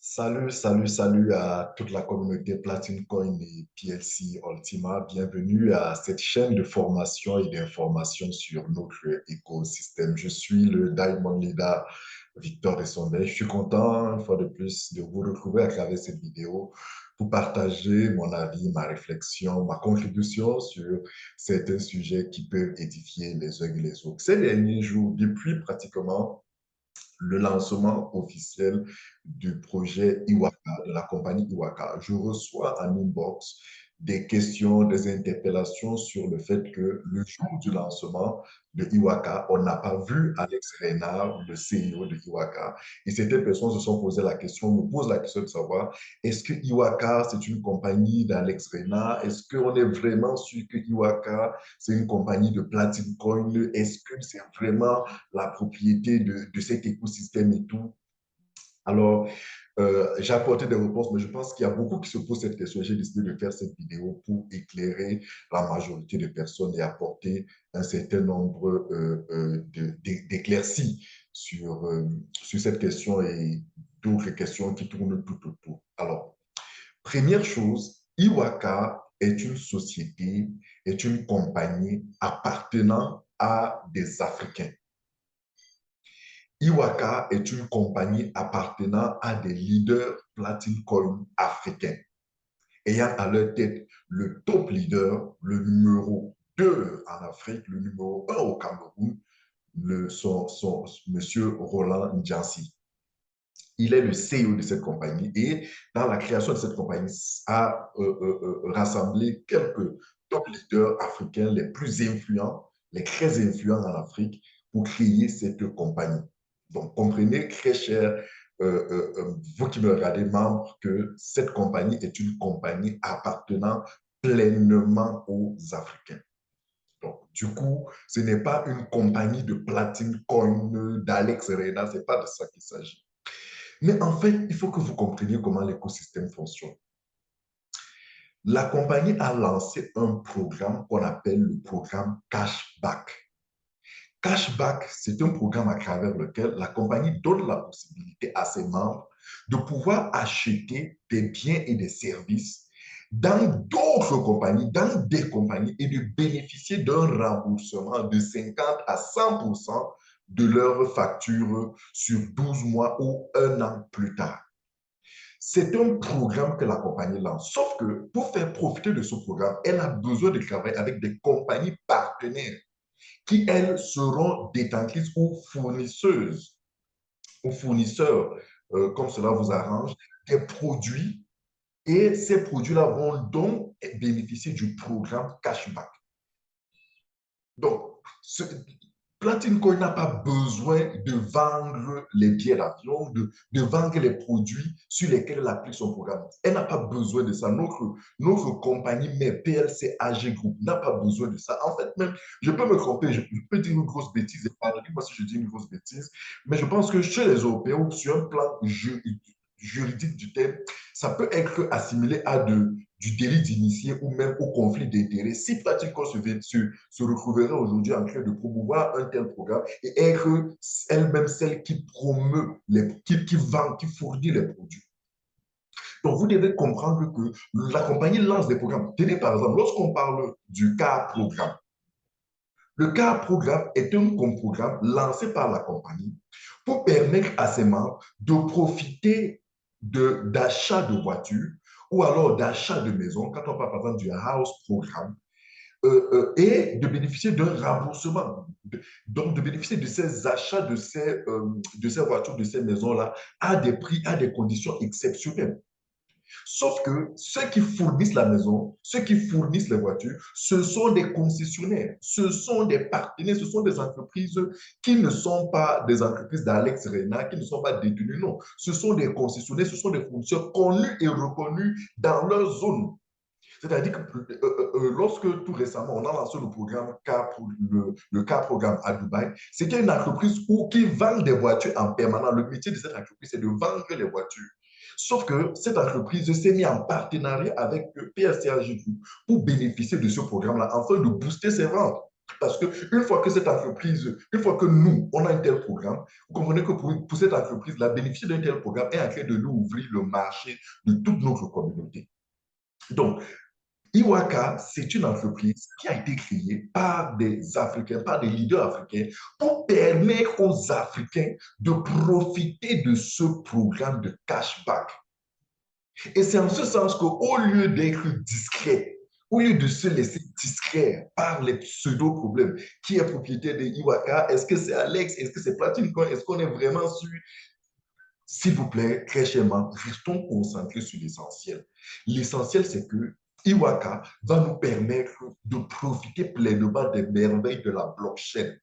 Salut à toute la communauté Platine Coin et PLC Ultima. Bienvenue à cette chaîne de formation et d'information sur notre écosystème. Je suis le Diamond Leader Victor Essondel. Je suis content, une fois de plus, de vous retrouver à travers cette vidéo pour partager mon avis, ma réflexion, ma contribution sur certains sujets qui peuvent édifier les uns et les autres. Ces derniers jours, depuis pratiquement le lancement officiel du projet Iwaka, de la compagnie Iwaka. Je reçois en inbox des questions, des interpellations sur le fait que le jour du lancement de Iwaka, on n'a pas vu Alex Reynard, le CEO de Iwaka. Et certaines personnes se sont posé la question, me posent la question de savoir, est-ce que Iwaka, c'est une compagnie d'Alex Reynard? Est-ce qu'on est vraiment sûr que Iwaka, c'est une compagnie de Platine Coin? Est-ce que c'est vraiment la propriété de cet écosystème et tout? Alors, j'ai apporté des réponses, mais je pense qu'il y a beaucoup qui se posent cette question. J'ai décidé de faire cette vidéo pour éclairer la majorité des personnes et apporter un certain nombre d'éclaircies sur cette question et d'autres questions qui tournent tout autour. Alors, première chose, Iwaka est une société, est une compagnie appartenant à des Africains. Iwaka est une compagnie appartenant à des leaders Platine Coin africains, ayant à leur tête le top leader, le numéro 2 en Afrique, le numéro 1 au Cameroun, monsieur Roland Ndjansi. Il est le CEO de cette compagnie et dans la création de cette compagnie a rassemblé quelques top leaders africains les plus influents, les très influents en Afrique pour créer cette compagnie. Donc, comprenez, très cher, vous qui me regardez, membre, que cette compagnie est une compagnie appartenant pleinement aux Africains. Donc, du coup, ce n'est pas une compagnie de Platine Coin, d'Alex Reyna, ce n'est pas de ça qu'il s'agit. Mais en fait, il faut que vous compreniez comment l'écosystème fonctionne. La compagnie a lancé un programme qu'on appelle le programme Cashback. Cashback, c'est un programme à travers lequel la compagnie donne la possibilité à ses membres de pouvoir acheter des biens et des services dans d'autres compagnies, dans des compagnies et de bénéficier d'un remboursement de 50 à 100% de leur facture sur 12 mois ou un an plus tard. C'est un programme que la compagnie lance. Sauf que pour faire profiter de ce programme, elle a besoin de travailler avec des compagnies partenaires qui, elles, seront détentrices ou fournisseurs, comme cela vous arrange, des produits. Et ces produits-là vont donc bénéficier du programme cashback. Donc, Platine Coin n'a pas besoin de vendre les billets d'avion, de vendre les produits sur lesquels elle applique son programme. Elle n'a pas besoin de ça. Notre compagnie, mais PLC AG Group, n'a pas besoin de ça. En fait, même, je peux me tromper, je peux dire une grosse bêtise, et pardonnez-moi si je dis une grosse bêtise, mais je pense que chez les Européens, ou sur un plan juridique du terme, ça peut être assimilé à du délit d'initié ou même au conflit d'intérêts. Si Pratico se retrouverait aujourd'hui en train de promouvoir un tel programme et être elle-même celle qui promeut, qui vend, qui fournit les produits. Donc, vous devez comprendre que la compagnie lance des programmes. Tenez par exemple, lorsqu'on parle du CAR programme, le CAR programme est un programme lancé par la compagnie pour permettre à ses membres de profiter d'achats de voitures ou alors d'achat de maisons, quand on parle par exemple du house programme, et de bénéficier d'un remboursement, donc de bénéficier de ces achats de ces voitures, de ces maisons-là, à des prix, à des conditions exceptionnelles. Sauf que ceux qui fournissent la maison, ceux qui fournissent les voitures, ce sont des concessionnaires, ce sont des partenaires, ce sont des entreprises qui ne sont pas des entreprises d'Alex Reyna, qui ne sont pas détenues, non. Ce sont des concessionnaires, ce sont des fournisseurs connus et reconnus dans leur zone. C'est-à-dire que lorsque tout récemment, on a lancé le programme le CAR programme à Dubaï, c'était une entreprise qui vend des voitures en permanent. Le métier de cette entreprise, c'est de vendre les voitures. Sauf que cette entreprise s'est mise en partenariat avec PSCRG Group pour bénéficier de ce programme-là afin de booster ses ventes. Parce qu'une fois que cette entreprise, une fois que nous, on a un tel programme, vous comprenez que pour cette entreprise-là, bénéficier d'un tel programme est en train de nous ouvrir le marché de toute notre communauté. Donc, Iwaka, c'est une entreprise qui a été créée par des Africains, par des leaders africains, pour permettre aux Africains de profiter de ce programme de cashback. Et c'est en ce sens qu'au lieu d'être discret, au lieu de se laisser distraire par les pseudo-problèmes, qui est propriétaire de Iwaka, est-ce que c'est Alex, est-ce que c'est Platine Coin, est-ce qu'on est vraiment sûr? S'il vous plaît, très chèrement, restons concentrés sur l'essentiel. L'essentiel, c'est que Iwaka va nous permettre de profiter pleinement des merveilles de la blockchain.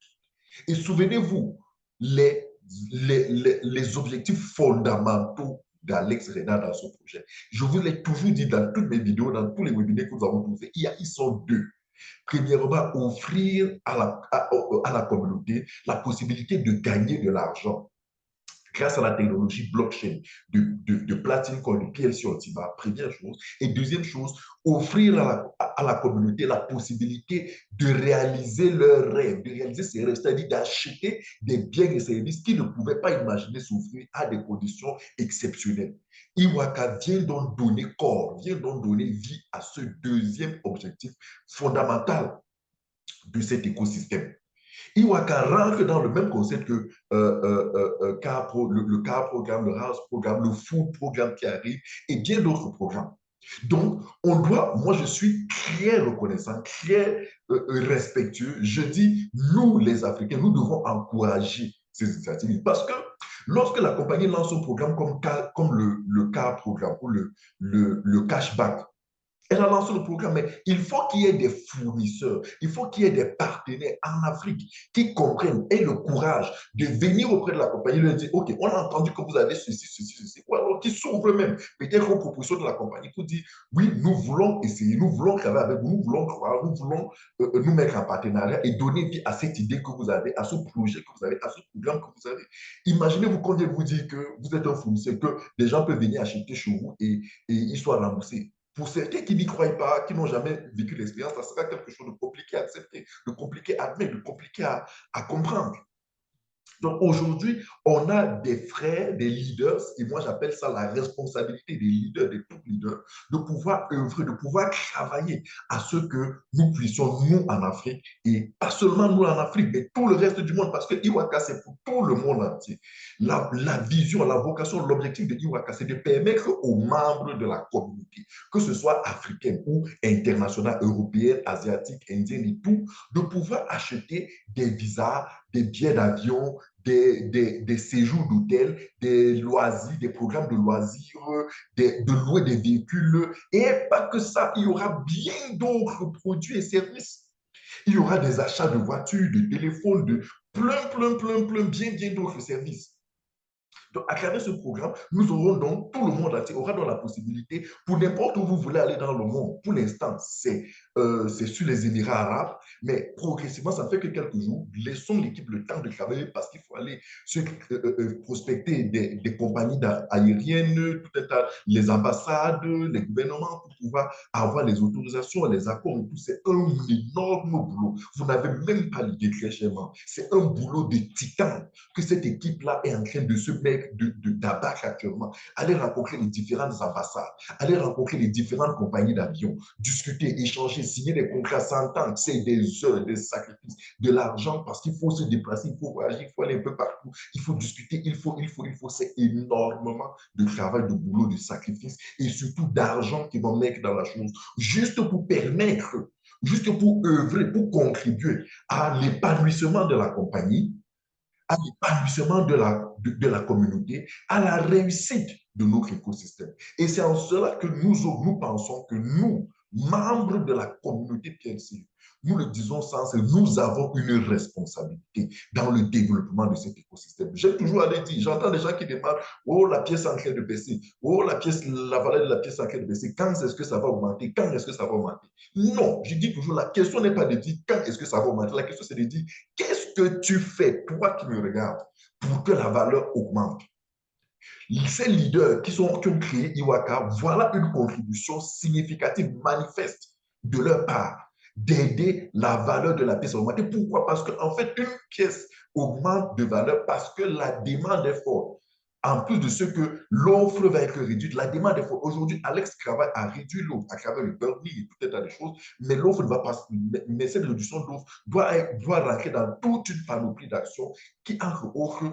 Et souvenez-vous, les objectifs fondamentaux d'Alex Renard dans ce projet. Je vous l'ai toujours dit dans toutes mes vidéos, dans tous les webinaires que nous avons tous faits, ils sont deux. Premièrement, offrir à la communauté la possibilité de gagner de l'argent grâce à la technologie blockchain de Platine Coin, de PLC Ultima, première chose. Et deuxième chose, offrir à la communauté la possibilité de réaliser leurs rêves, de réaliser ses rêves, c'est-à-dire d'acheter des biens et services qu'ils ne pouvaient pas imaginer s'offrir à des conditions exceptionnelles. Iwaka vient donc donner corps, vient donc donner vie à ce deuxième objectif fondamental de cet écosystème. Iwaka rentre dans le même concept que le CAR programme, le House programme, le Food programme qui arrive et bien d'autres programmes. Donc, on doit, moi je suis très reconnaissant, très respectueux. Je dis, nous les Africains, nous devons encourager ces initiatives parce que lorsque la compagnie lance un programme comme le CAR programme ou le cashback, elle a lancé le programme, mais il faut qu'il y ait des fournisseurs, il faut qu'il y ait des partenaires en Afrique qui comprennent et le courage de venir auprès de la compagnie et leur dire, OK, on a entendu que vous avez ceci, ceci, ceci, ou alors qui s'ouvrent eux-mêmes, peut-être aux propositions de la compagnie pour dire, oui, nous voulons essayer, nous voulons travailler avec vous, nous voulons croire, nous voulons nous mettre en partenariat et donner vie à cette idée que vous avez, à ce projet que vous avez, à ce programme que vous avez. Imaginez-vous qu'on vient vous dire que vous êtes un fournisseur, que des gens peuvent venir acheter chez vous et ils soient remboursés. Pour certains qui n'y croient pas, qui n'ont jamais vécu l'expérience, ça sera quelque chose de compliqué à accepter, de compliqué à admettre, de compliqué à comprendre. Donc aujourd'hui, on a des frères, des leaders, et moi j'appelle ça la responsabilité des leaders, des top leaders, de pouvoir œuvrer, de pouvoir travailler à ce que nous puissions, nous en Afrique, et pas seulement nous en Afrique, mais tout le reste du monde, parce que Iwaka, c'est pour tout le monde entier. La vision, la vocation, l'objectif de Iwaka, c'est de permettre aux membres de la communauté, que ce soit africaine ou internationale, européenne, asiatique, indienne et tout, de pouvoir acheter des visas, des billets d'avion, des séjours d'hôtel, des loisirs, des programmes de loisirs, de louer des véhicules. Et pas que ça, il y aura bien d'autres produits et services. Il y aura des achats de voitures, de téléphones, de plein, bien d'autres services. Donc, à travers ce programme, nous aurons donc, tout le monde entier aura donc la possibilité, pour n'importe où vous voulez aller dans le monde, pour l'instant, c'est sur les Émirats arabes, mais progressivement, ça ne fait que quelques jours. Laissons l'équipe le temps de travailler parce qu'il faut aller prospecter des compagnies aériennes, tout un tas, les ambassades, les gouvernements, pour pouvoir avoir les autorisations, les accords et tout. C'est un énorme boulot. Vous n'avez même pas l'idée très chèrement. C'est un boulot de titan que cette équipe-là est en train de se mettre d'abattre actuellement. Aller rencontrer les différentes ambassades, aller rencontrer les différentes compagnies d'avions, discuter, échanger, signer des contrats s'entendre. C'est des heures, des sacrifices, de l'argent parce qu'il faut se déplacer, il faut voyager, il faut aller un peu partout, il faut discuter, il faut. C'est énormément de travail, de boulot, de sacrifices et surtout d'argent qu'ils vont mettre dans la chose, juste pour permettre, juste pour œuvrer, pour contribuer à l'épanouissement de la compagnie, à l'épanouissement de la communauté, à la réussite de notre écosystème. Et c'est en cela que nous pensons que nous, membres de la communauté PLC, nous le disons sans cesse, nous avons une responsabilité dans le développement de cet écosystème. J'ai toujours allé dire, j'entends des gens qui demandent, oh, la pièce en train de baisser, oh, la valeur de la pièce en train de baisser, quand est-ce que ça va augmenter, quand est-ce que ça va augmenter? Non, je dis toujours, la question n'est pas de dire quand est-ce que ça va augmenter, la question c'est de dire qu'est-ce que tu fais, toi qui me regardes, pour que la valeur augmente? Ces leaders qui ont créé Iwaka, voilà une contribution significative, manifeste de leur part. d'aider la valeur de la pièce à augmenter. Pourquoi? Parce qu'en fait, une pièce augmente de valeur parce que la demande est forte. En plus de ce que l'offre va être réduite, la demande est forte. Aujourd'hui, Alex travaille à réduire l'offre à travers le burning et tout un tas de choses, mais l'offre ne va pas. Mais cette réduction d'offre doit rentrer dans toute une panoplie d'actions qui, entre autres,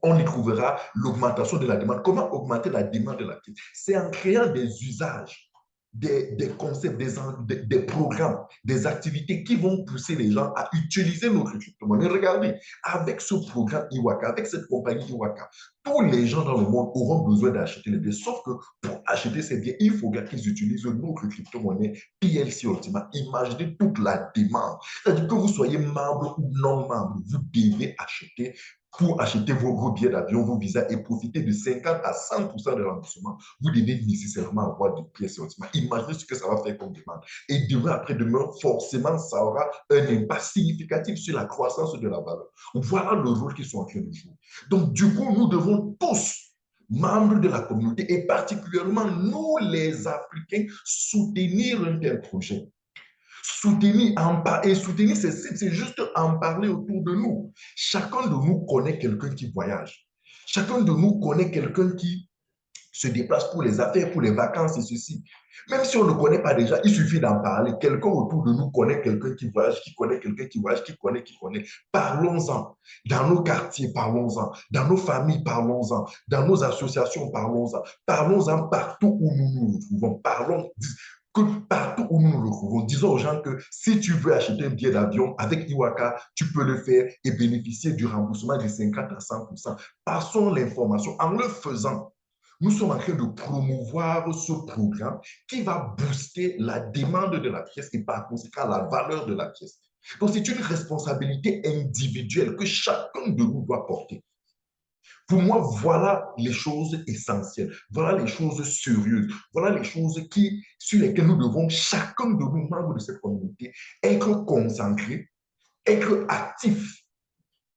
on y trouvera l'augmentation de la demande. Comment augmenter la demande de la pièce? C'est en créant des usages, des concepts, des programmes, des activités qui vont pousser les gens à utiliser notre crypto-monnaie. Regardez, avec ce programme Iwaka, avec cette compagnie Iwaka, tous les gens dans le monde auront besoin d'acheter les biens. Sauf que pour acheter ces biens, il faudra qu'ils utilisent notre crypto-monnaie PLC Ultima. Imaginez toute la demande. C'est-à-dire que vous soyez membre ou non membre, vous devez acheter pour acheter vos billets d'avion, vos visas et profiter de 50 à 100% de remboursement, vous devez nécessairement avoir des pièces ultimes. Imaginez ce que ça va faire comme demande. Et demain, après-demain, forcément, ça aura un impact significatif sur la croissance de la valeur. Voilà le rôle qu'ils sont en train de jouer. Donc, du coup, nous devons tous, membres de la communauté, et particulièrement nous, les Africains, soutenir un tel projet. Soutenir, c'est juste en parler autour de nous. Chacun de nous connaît quelqu'un qui voyage. Chacun de nous connaît quelqu'un qui se déplace pour les affaires, pour les vacances et ceci. Même si on ne connaît pas déjà, il suffit d'en parler. Quelqu'un autour de nous connaît quelqu'un qui voyage, qui connaît quelqu'un qui voyage, qui connaît, qui connaît. Parlons-en. Dans nos quartiers, parlons-en. Dans nos familles, parlons-en. Dans nos associations, parlons-en. Parlons-en partout où nous nous retrouvons. Parlons que partout où nous nous retrouvons, disons aux gens que si tu veux acheter un billet d'avion avec Iwaka, tu peux le faire et bénéficier du remboursement de 50 à 100%. Passons l'information en le faisant. Nous sommes en train de promouvoir ce programme qui va booster la demande de la pièce et par conséquent la valeur de la pièce. Donc, c'est une responsabilité individuelle que chacun de nous doit porter. Pour moi, voilà les choses essentielles, voilà les choses sérieuses, voilà les choses sur lesquelles nous devons, chacun de nous, membres de cette communauté, être concentrés, être actifs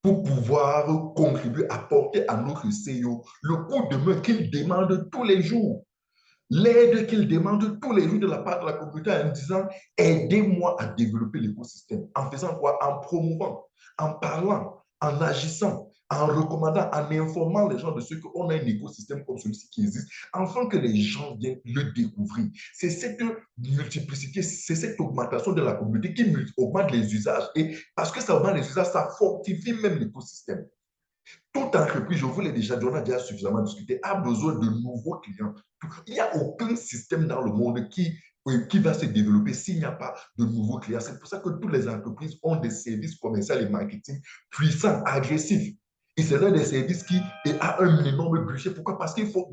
pour pouvoir contribuer, apporter à notre CEO le coup de main qu'il demande tous les jours, l'aide qu'il demande tous les jours de la part de la communauté en disant aidez-moi à développer l'écosystème. En faisant quoi? En promouvant, en parlant, en agissant, en recommandant, en informant les gens de ce qu'on a un écosystème comme celui-ci qui existe, afin que les gens viennent le découvrir. C'est cette multiplicité, c'est cette augmentation de la communauté qui augmente les usages. Et parce que ça augmente les usages, ça fortifie même l'écosystème. Toute entreprise, je vous l'ai déjà dit, on a déjà suffisamment discuté, a besoin de nouveaux clients. Il n'y a aucun système dans le monde qui va se développer s'il n'y a pas de nouveaux clients. C'est pour ça que toutes les entreprises ont des services commerciaux et marketing puissants, agressifs. Et c'est l'un des services qui a un énorme budget. Pourquoi? Parce qu'il faut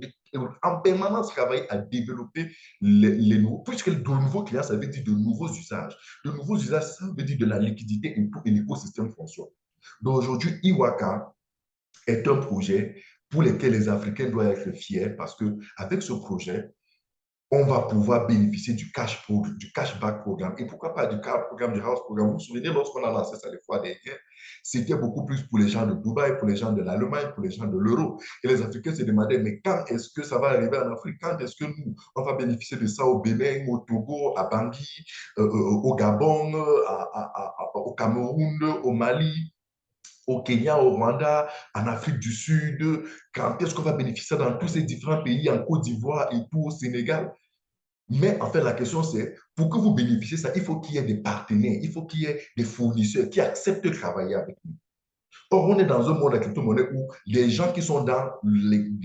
en permanence travailler à développer les nouveaux. Puisque de nouveaux clients, ça veut dire de nouveaux usages. De nouveaux usages, ça veut dire de la liquidité et l'écosystème fonctionne. Donc aujourd'hui, Iwaka est un projet pour lequel les Africains doivent être fiers parce qu'avec ce projet, on va pouvoir bénéficier du cashback programme. Et pourquoi pas du programme, du house programme? Vous vous souvenez, lorsqu'on a lancé ça les fois dernières, c'était beaucoup plus pour les gens de Dubaï, pour les gens de l'Allemagne, pour les gens de l'euro. Et les Africains se demandaient, mais quand est-ce que ça va arriver en Afrique? Quand est-ce que nous, on va bénéficier de ça au Bénin, au Togo, à Bangui, au Gabon, au Cameroun, au Mali? Au Kenya, au Rwanda, en Afrique du Sud, quand est-ce qu'on va bénéficier dans tous ces différents pays, en Côte d'Ivoire et tout au Sénégal? Mais en fait, la question c'est, pour que vous bénéficiez de ça, il faut qu'il y ait des partenaires, il faut qu'il y ait des fournisseurs qui acceptent de travailler avec nous. Or, on est dans un monde de crypto-monnaie où les gens qui sont dans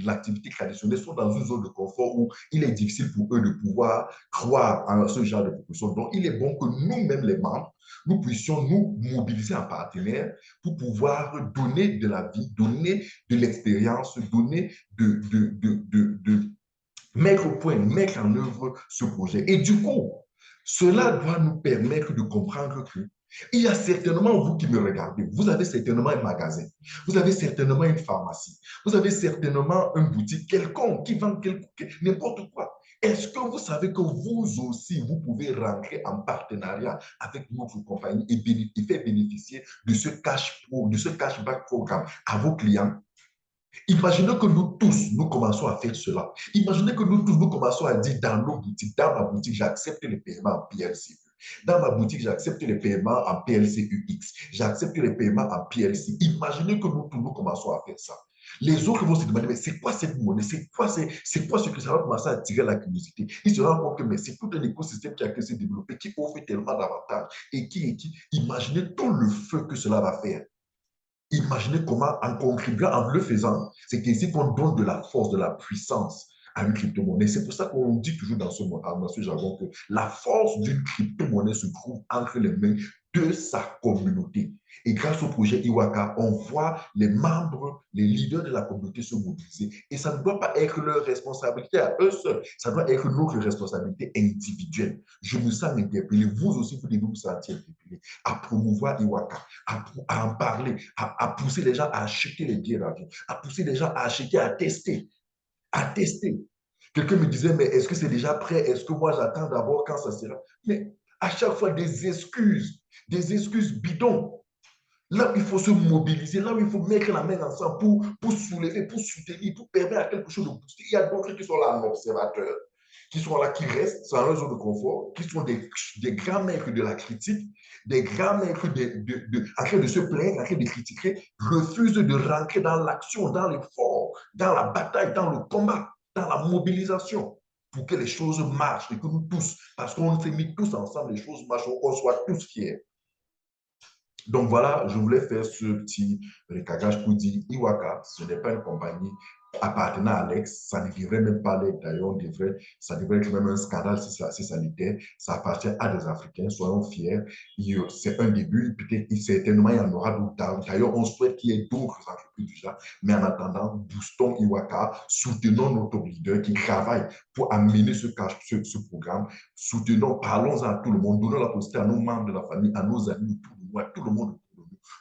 l'activité traditionnelle sont dans une zone de confort où il est difficile pour eux de pouvoir croire en ce genre de proposition. Donc, il est bon que nous-mêmes, les membres, nous puissions nous mobiliser en partenaire pour pouvoir donner de la vie, donner de l'expérience, donner de mettre au point, mettre en œuvre ce projet. Et du coup, cela doit nous permettre de comprendre que il y a certainement, vous qui me regardez, vous avez certainement un magasin, vous avez certainement une pharmacie, vous avez certainement une boutique quelconque qui vend n'importe quoi. Est-ce que vous savez que vous aussi, vous pouvez rentrer en partenariat avec notre compagnie et faire bénéficier de ce cashback programme à vos clients? Imaginez que nous tous, nous commençons à faire cela. Imaginez que nous tous, nous commençons à dire dans nos boutiques, dans ma boutique, j'accepte les paiements en PLC. Dans ma boutique, j'accepte les paiements en PLCUX. J'accepte les paiements en PLC. Imaginez que nous commençons à faire ça. Les autres vont se demander, mais c'est quoi cette monnaie? C'est quoi ce que ça va commencer à attirer la curiosité? Ils se rendent compte que mais c'est tout un écosystème qui a pu se développer, qui offre tellement d'avantages et qui, imaginez tout le feu que cela va faire. Imaginez comment, en contribuant, en le faisant, c'est ici qu'on donne de la force, de la puissance à une crypto-monnaie. C'est pour ça qu'on dit toujours dans ce jargon que la force d'une crypto-monnaie se trouve entre les mains de sa communauté. Et grâce au projet Iwaka, on voit les membres, les leaders de la communauté se mobiliser. Et ça ne doit pas être leur responsabilité à eux seuls, ça doit être notre responsabilité individuelle. Je me sens interpellé, vous aussi, vous devez vous sentir interpellé à promouvoir Iwaka, à en parler, à pousser les gens à acheter les billets d'avion, à pousser les gens à acheter, à tester, à tester. Quelqu'un me disait, mais est-ce que c'est déjà prêt? Est-ce que moi j'attends d'abord quand ça sera? Mais à chaque fois, des excuses bidons. Là où il faut se mobiliser, là où il faut mettre la main ensemble pour soulever, pour soutenir, pour permettre à quelque chose de booster. Il y a d'autres qui sont là en observateur, qui sont là, qui restent dans leur zone de confort, qui sont des grands maîtres de la critique, des grands maîtres en train de se plaindre, en train de critiquer, refusent de rentrer dans l'action, dans l'effort, dans la bataille, dans le combat, dans la mobilisation pour que les choses marchent et que nous tous, parce qu'on s'est mis tous ensemble, les choses marchent, qu'on soit tous fiers. Donc voilà, je voulais faire ce petit recagage pour dire Iwaka, ce n'est pas une compagnie appartenant à Alex, ça ne devrait même pas l'être d'ailleurs, ça devrait être même un scandale si ça l'était. Ça appartient à des Africains, soyons fiers. C'est un début, peut-être certainement il y en aura d'autres. D'ailleurs, on souhaite qu'il y ait d'autres entreprises déjà, mais en attendant, boostons Iwaka, soutenons nos top leaders qui travaillent pour amener ce programme, soutenons, parlons à tout le monde, donnons la possibilité à nos membres de la famille, à nos amis, à tout le monde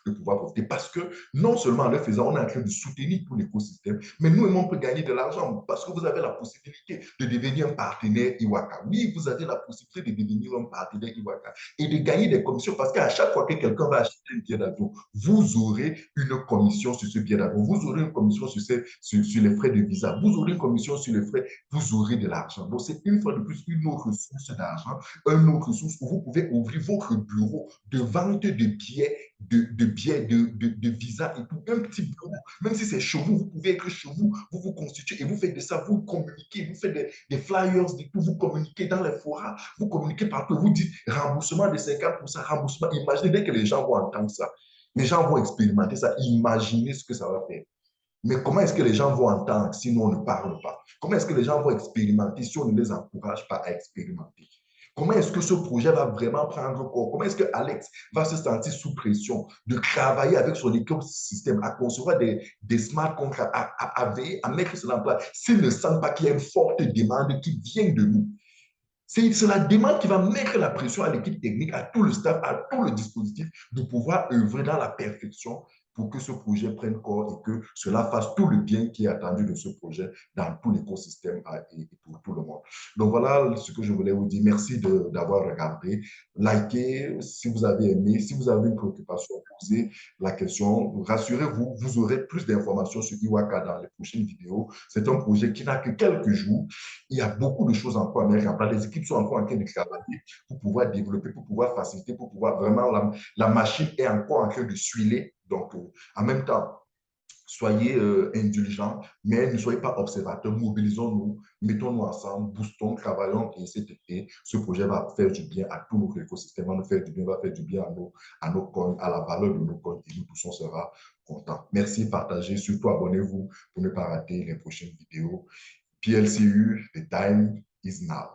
de pouvoir profiter. Parce que non seulement en le faisant, on est en train de soutenir tout l'écosystème, mais nous-mêmes, on peut gagner de l'argent parce que vous avez la possibilité de devenir un partenaire Iwaka. Oui, vous avez la possibilité de devenir un partenaire Iwaka et de gagner des commissions parce qu'à chaque fois que quelqu'un va acheter un billet d'avion, vous aurez une commission sur ce billet d'avion, vous aurez une commission sur les frais de visa, vous aurez une commission sur les frais, vous aurez de l'argent. Donc, c'est une fois de plus une autre source d'argent, une autre source où vous pouvez ouvrir votre bureau de vente de billets de visa et tout, un petit bureau, même si c'est chez vous, vous pouvez être chez vous, vous vous constituez et vous faites de ça, vous communiquez, vous faites des flyers, des tout, vous communiquez dans les forats, vous communiquez partout, vous dites remboursement de 50%, remboursement. Imaginez dès que les gens vont entendre ça, les gens vont expérimenter ça, imaginez ce que ça va faire. Mais comment est-ce que les gens vont entendre si nous, on ne parle pas? Comment est-ce que les gens vont expérimenter si on ne les encourage pas à expérimenter? Comment est-ce que ce projet va vraiment prendre corps? Comment est-ce que Alex va se sentir sous pression de travailler avec son écosystème à concevoir des smart contracts, à veiller, à mettre cela en place s'il ne sent pas qu'il y a une forte demande qui vient de nous? C'est la demande qui va mettre la pression à l'équipe technique, à tout le staff, à tout le dispositif de pouvoir œuvrer dans la perfection pour que ce projet prenne corps et que cela fasse tout le bien qui est attendu de ce projet dans tout l'écosystème et pour tout le monde. Donc voilà ce que je voulais vous dire. Merci d'avoir regardé. Likez si vous avez aimé. Si vous avez une préoccupation, posez la question. Rassurez-vous, vous aurez plus d'informations sur Iwaka dans les prochaines vidéos. C'est un projet qui n'a que quelques jours. Il y a beaucoup de choses encore à mettre en place. Les équipes sont encore en train de travailler pour pouvoir développer, pour pouvoir faciliter, pour pouvoir vraiment, la machine est encore en train de suiler. Donc, en même temps, soyez indulgents, mais ne soyez pas observateurs. Mobilisons-nous, mettons-nous ensemble, boostons, travaillons et cet été, ce projet va faire du bien à tout notre écosystème, va nous faire du bien, va faire du bien à nos coins, à la valeur de nos coins et nous tous on sera contents. Merci, partagez, surtout abonnez-vous pour ne pas rater les prochaines vidéos. PLCU, the time is now.